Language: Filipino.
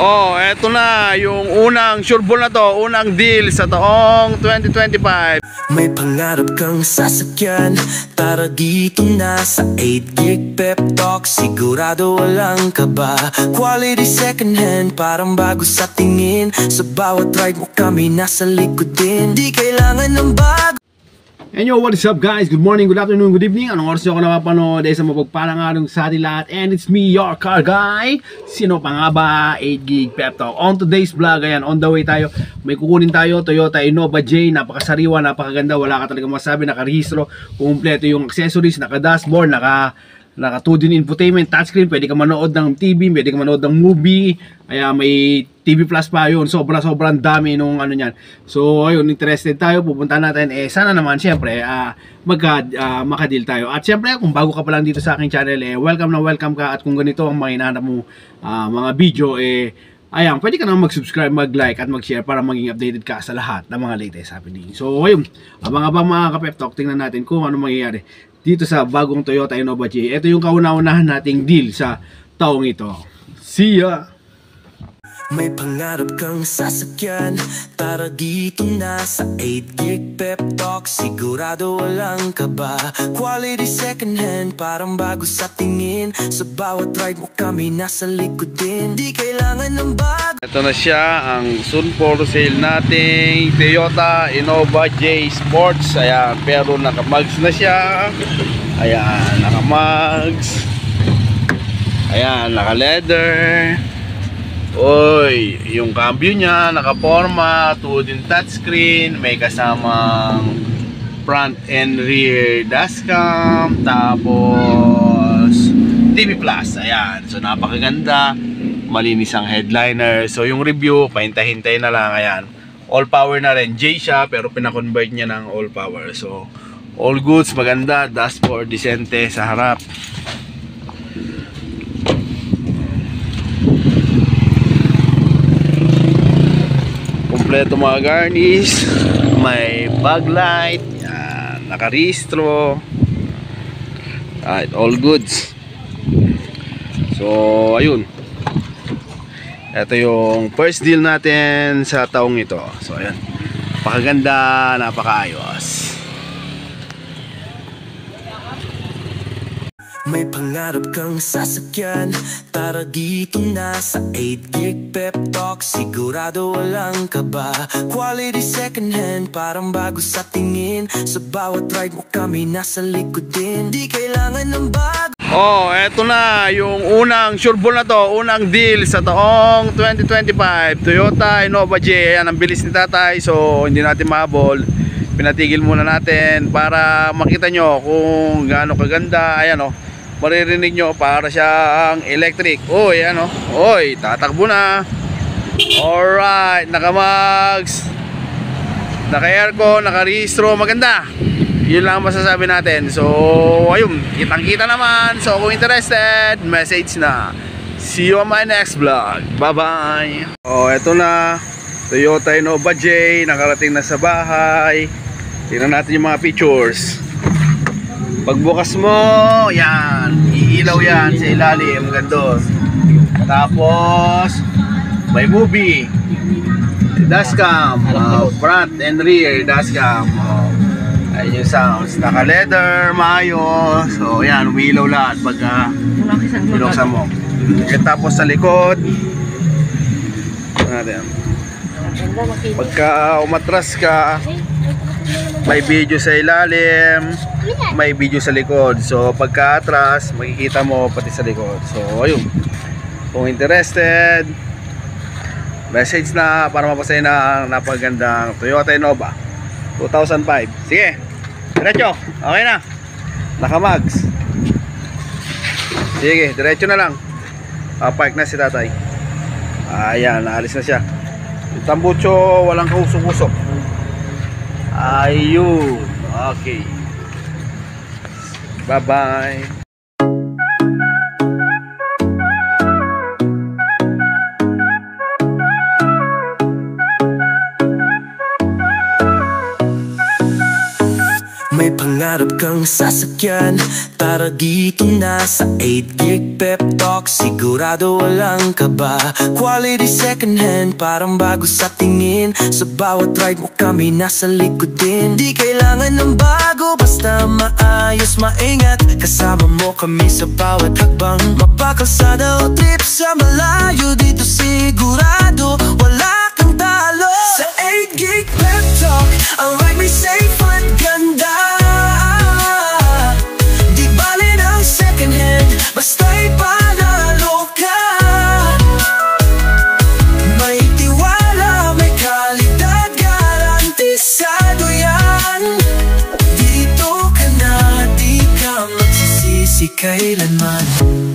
Oh, eto na yung unang sureball na to, unang deal sa taong 2025. May pangarap kang sasakyan, tara dito na sa 8 gig pep talk. Sigurado walang kaba, quality second hand, parang bago sa tingin. Sa bawat ride mo kami nasa likod din, di kailangan ng bago. And yo, what is up guys? Good morning, good afternoon, good evening. Anong oras nyo ako napapanood? Sa mapagpalang araw sa ating lahat. And it's me, your car guy. Sino pa nga ba? 8 gig pep talk. On today's vlog, ayan, on the way tayo. May kukunin tayo, Toyota Innova J. Napakasariwa, napakaganda. Wala ka talaga masabi, nakarehistro. Kumpleto yung accessories, naka-dashboard, naka 2D infotainment, touchscreen, pwede ka manood ng TV, pwede ka manood ng movie. Kaya may TV Plus pa yun. Sobrang dami nung ano niyan. So ayun, interested tayo, pupunta natin. Sana naman syempre makadeal tayo. At syempre kung bago ka pa lang dito sa aking channel, welcome na welcome ka. At kung ganito ang mga hinahanap mo mga video, ayan, pwede ka naman mag-subscribe, mag-like at mag-share para maging updated ka sa lahat ng mga latest happening. So ayun, abang-abang mga ka-pep talk, tingnan natin kung ano mangyayari dito sa bagong Toyota Innova J. Ito yung kauna-unahan nating deal sa taong ito. See ya! May pangarap kang sasakyan, tara dito na sa 8 gig pep talk. Sigurado walang kaba, quality second hand, parang bago sa tingin. Sa bawat ride mo kami nasa likod din, di kailangan ng bago. Ito na siya, ang soon for sale nating Toyota Innova J Sports. Ayan, pero naka-mugs na siya. Ayan, naka-mugs. Ayan, naka-leather. Oy, yung cambio niya naka-forma, 2D touchscreen, may kasamang front and rear dashcam, tapos TV Plus. Ayan, so napakaganda, malinis ang headliner. So yung review, pahintay-hintay na lang. Ayan, all power na rin. J siya pero pinakonvert niya ng all power. So all goods, maganda, dashboard decente sa harap. Kompleto mga garnish, may backlight, yan, nakarehistro, all goods. So ayun, ito yung first deal natin sa taong ito. So ayun, napakaganda, napakaayos. May pangarap kang sasakyan, tara dito na sa 8 gig pep talk. Sigurado walang kaba, quality second hand, parang bago sa tingin. Sa bawat ride mo kami nasa likod din, di kailangan ng bago. Oh, eto na yung unang sureball na to, unang deal sa taong 2025 Toyota Innova J. Ayan, ang bilis ni tatay, so hindi natin mahabol. Pinatigil muna natin para makita nyo kung gaano kaganda. Ayan o, maririnig nyo para siyang electric. Oy, ano, oy, tatakbo na. Alright, naka-mugs, naka-aircon, naka-rehistro, maganda. Yun lang masasabi natin. So ayun, kitang-kita naman. So kung interested, message na. See you on my next vlog. Bye bye. Oh, eto na, Toyota Innova J, nakarating na sa bahay. Tingnan natin yung mga pictures. Pagbukas mo, yan, iilaw yan sa ilalim, ganda. Tapos may movie, dashcam, front and rear dashcam. Ayun yung sounds, naka-leather, maayos. So yan, umiilaw lahat pagka binuksan mo. Tapos sa likod, natin, pagka umatras ka, may video sa ilalim, may video sa likod. So pagka atras, makikita mo pati sa likod. So ayun, kung interested, message na para mapasaya na ang napagandang Toyota Innova 2005. Sige, diretso, okay na, naka-mugs. Sige, diretso na lang. Park na si tatay. Ayan, naalis na siya. Yung tambucho, walang kausok-usok. Ayun, okay. Bye bye. May pangarap kang sasakyan, tara dito na sa 8 Gig Pep Talk. Sigurado walang kaba, quality second hand, parang bago sa tingin. Sa bawat ride mo kami nasa likod din. Di kailangan ng bago, basta maayos, maingat. Kasama mo kami sa bawat hakbang. Mapakalsada o trip sa malayo, dito sigurado wala kang talo. Sa 8 Gig Pep Talk, ang ride may safe at ganda. Di bale ng second hand, basta'y panalo ka. May tiwala, may kalidad, garantisado yan. Dito ka na, di ka magsisisi kailanman.